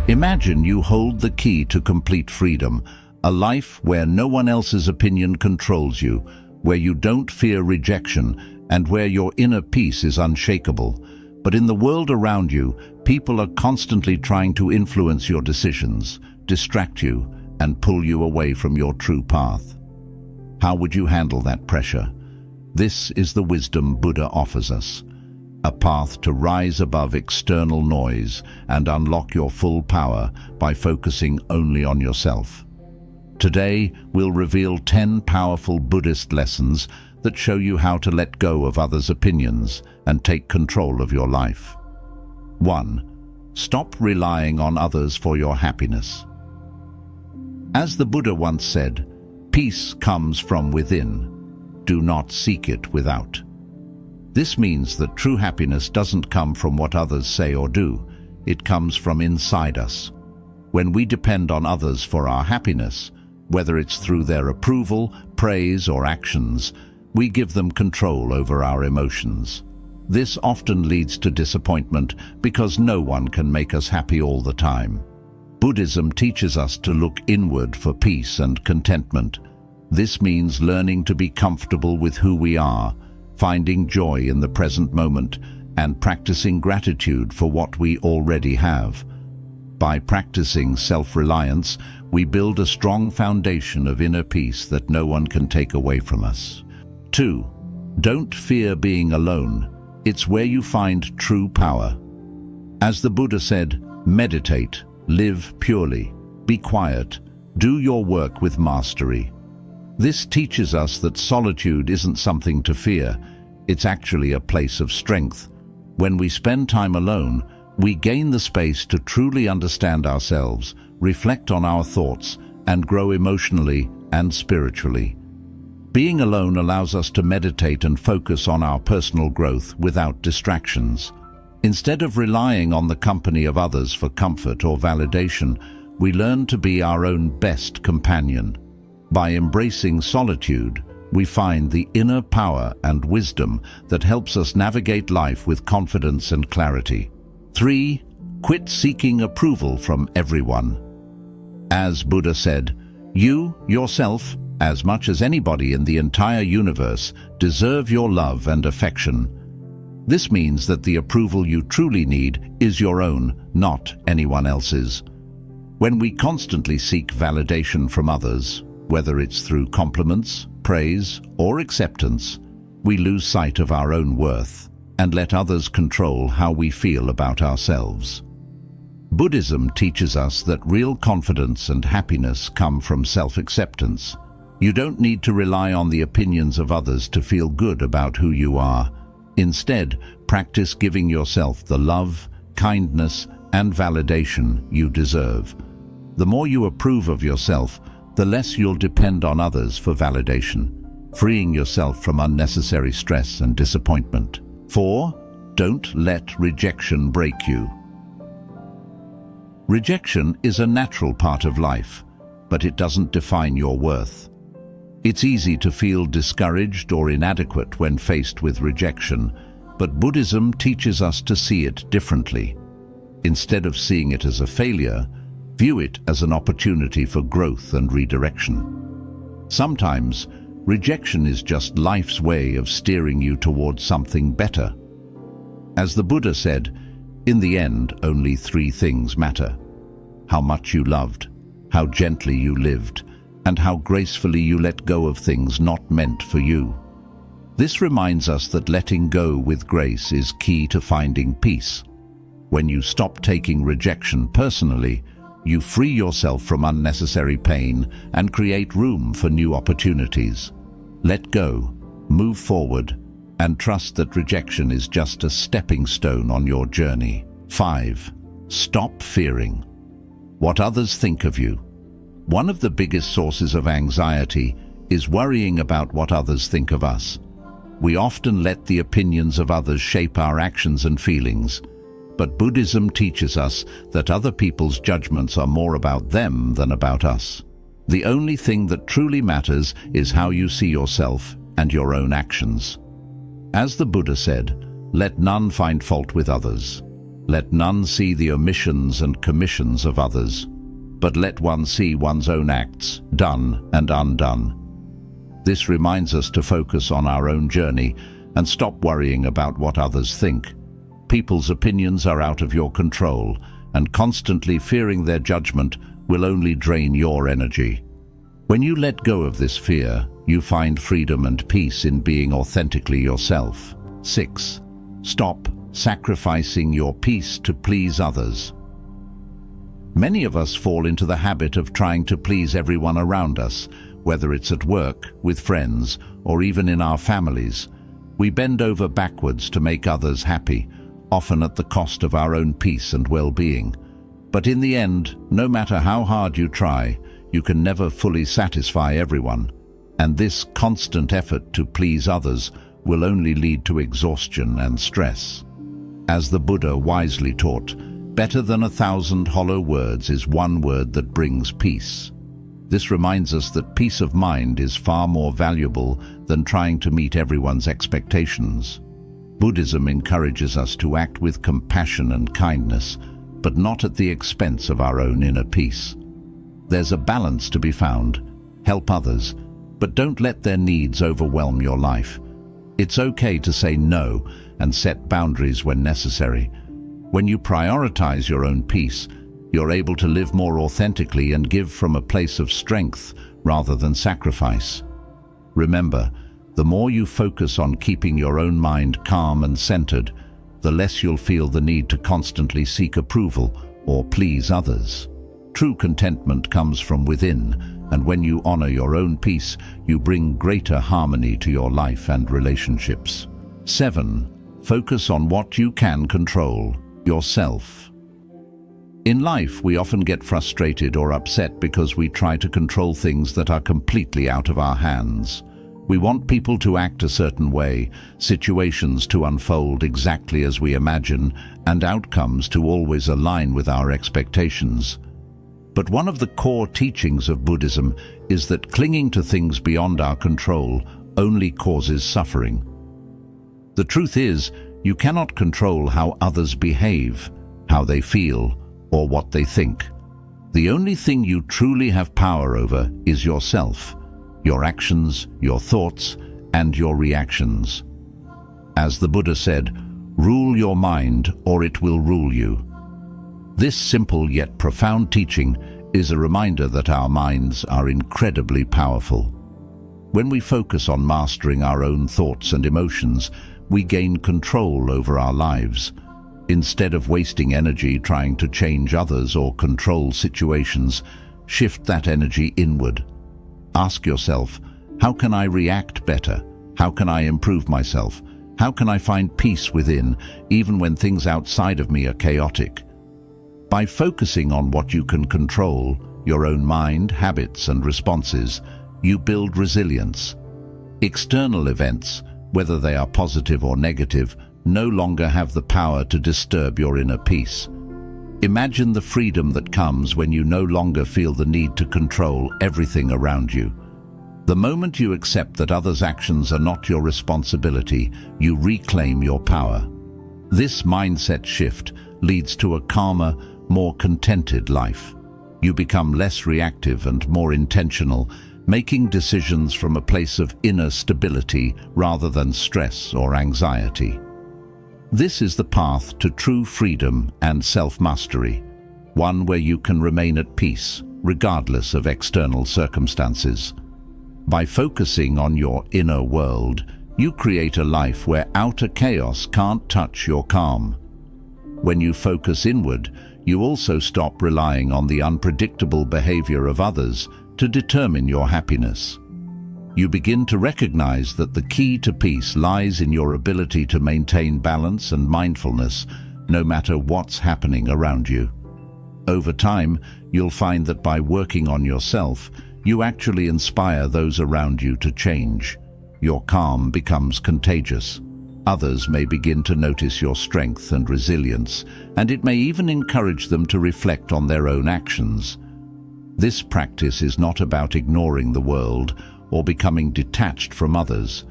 Imagine you hold the key to complete freedom, a life where no one else's opinion controls you, where you don't fear rejection, and where your inner peace is unshakable. But in the world around you, people are constantly trying to influence your decisions, distract you, and pull you away from your true path. How would you handle that pressure? This is the wisdom Buddha offers us, a path to rise above external noise and unlock your full power by focusing only on yourself. Today, we'll reveal 10 powerful Buddhist lessons that show you how to let go of others' opinions and take control of your life. 1. Stop relying on others for your happiness. As the Buddha once said, peace comes from within. Do not seek it without. This means that true happiness doesn't come from what others say or do. It comes from inside us. When we depend on others for our happiness, whether it's through their approval, praise, or actions, we give them control over our emotions. This often leads to disappointment because no one can make us happy all the time. Buddhism teaches us to look inward for peace and contentment. This means learning to be comfortable with who we are, finding joy in the present moment, and practicing gratitude for what we already have. By practicing self-reliance, we build a strong foundation of inner peace that no one can take away from us. 2. Don't fear being alone. It's where you find true power. As the Buddha said, meditate, live purely, be quiet, do your work with mastery. This teaches us that solitude isn't something to fear, it's actually a place of strength. When we spend time alone, we gain the space to truly understand ourselves, reflect on our thoughts, and grow emotionally and spiritually. Being alone allows us to meditate and focus on our personal growth without distractions. Instead of relying on the company of others for comfort or validation, we learn to be our own best companion. By embracing solitude, we find the inner power and wisdom that helps us navigate life with confidence and clarity. 3. Quit seeking approval from everyone. As Buddha said, you, yourself, as much as anybody in the entire universe, deserve your love and affection. This means that the approval you truly need is your own, not anyone else's. When we constantly seek validation from others, whether it's through compliments, praise, or acceptance, we lose sight of our own worth and let others control how we feel about ourselves. Buddhism teaches us that real confidence and happiness come from self-acceptance. You don't need to rely on the opinions of others to feel good about who you are. Instead, practice giving yourself the love, kindness, and validation you deserve. The more you approve of yourself, the less you'll depend on others for validation, freeing yourself from unnecessary stress and disappointment. 4. Don't let rejection break you. Rejection is a natural part of life, but it doesn't define your worth. It's easy to feel discouraged or inadequate when faced with rejection, but Buddhism teaches us to see it differently. Instead of seeing it as a failure, view it as an opportunity for growth and redirection. Sometimes, rejection is just life's way of steering you towards something better. As the Buddha said, in the end, only 3 things matter: how much you loved, how gently you lived, and how gracefully you let go of things not meant for you. This reminds us that letting go with grace is key to finding peace. When you stop taking rejection personally, you free yourself from unnecessary pain and create room for new opportunities. Let go, move forward, and trust that rejection is just a stepping stone on your journey. 5. Stop fearing what others think of you. One of the biggest sources of anxiety is worrying about what others think of us. We often let the opinions of others shape our actions and feelings, but Buddhism teaches us that other people's judgments are more about them than about us. The only thing that truly matters is how you see yourself and your own actions. As the Buddha said, let none find fault with others. Let none see the omissions and commissions of others, but let one see one's own acts, done and undone. This reminds us to focus on our own journey and stop worrying about what others think. People's opinions are out of your control, and constantly fearing their judgment will only drain your energy. When you let go of this fear, you find freedom and peace in being authentically yourself. 6. Stop sacrificing your peace to please others. Many of us fall into the habit of trying to please everyone around us, whether it's at work, with friends, or even in our families. We bend over backwards to make others happy, often at the cost of our own peace and well-being. But in the end, no matter how hard you try, you can never fully satisfy everyone. And this constant effort to please others will only lead to exhaustion and stress. As the Buddha wisely taught, better than 1,000 hollow words is one word that brings peace. This reminds us that peace of mind is far more valuable than trying to meet everyone's expectations. Buddhism encourages us to act with compassion and kindness, but not at the expense of our own inner peace. There's a balance to be found. Help others, but don't let their needs overwhelm your life. It's okay to say no and set boundaries when necessary. When you prioritize your own peace, you're able to live more authentically and give from a place of strength rather than sacrifice. Remember, the more you focus on keeping your own mind calm and centered, the less you'll feel the need to constantly seek approval or please others. True contentment comes from within, and when you honor your own peace, you bring greater harmony to your life and relationships. 7. Focus on what you can control, yourself. In life, we often get frustrated or upset because we try to control things that are completely out of our hands. We want people to act a certain way, situations to unfold exactly as we imagine, and outcomes to always align with our expectations. But one of the core teachings of Buddhism is that clinging to things beyond our control only causes suffering. The truth is, you cannot control how others behave, how they feel, or what they think. The only thing you truly have power over is yourself, your actions, your thoughts, and your reactions. As the Buddha said, "Rule your mind, or it will rule you." This simple yet profound teaching is a reminder that our minds are incredibly powerful. When we focus on mastering our own thoughts and emotions, we gain control over our lives. Instead of wasting energy trying to change others or control situations, shift that energy inward. Ask yourself, how can I react better? How can I improve myself? How can I find peace within, even when things outside of me are chaotic? By focusing on what you can control, your own mind, habits, and responses, you build resilience. External events, whether they are positive or negative, no longer have the power to disturb your inner peace. Imagine the freedom that comes when you no longer feel the need to control everything around you. The moment you accept that others' actions are not your responsibility, you reclaim your power. This mindset shift leads to a calmer, more contented life. You become less reactive and more intentional, making decisions from a place of inner stability rather than stress or anxiety. This is the path to true freedom and self-mastery, one where you can remain at peace, regardless of external circumstances. By focusing on your inner world, you create a life where outer chaos can't touch your calm. When you focus inward, you also stop relying on the unpredictable behavior of others to determine your happiness. You begin to recognize that the key to peace lies in your ability to maintain balance and mindfulness, no matter what's happening around you. Over time, you'll find that by working on yourself, you actually inspire those around you to change. Your calm becomes contagious. Others may begin to notice your strength and resilience, and it may even encourage them to reflect on their own actions. This practice is not about ignoring the world or becoming detached from others.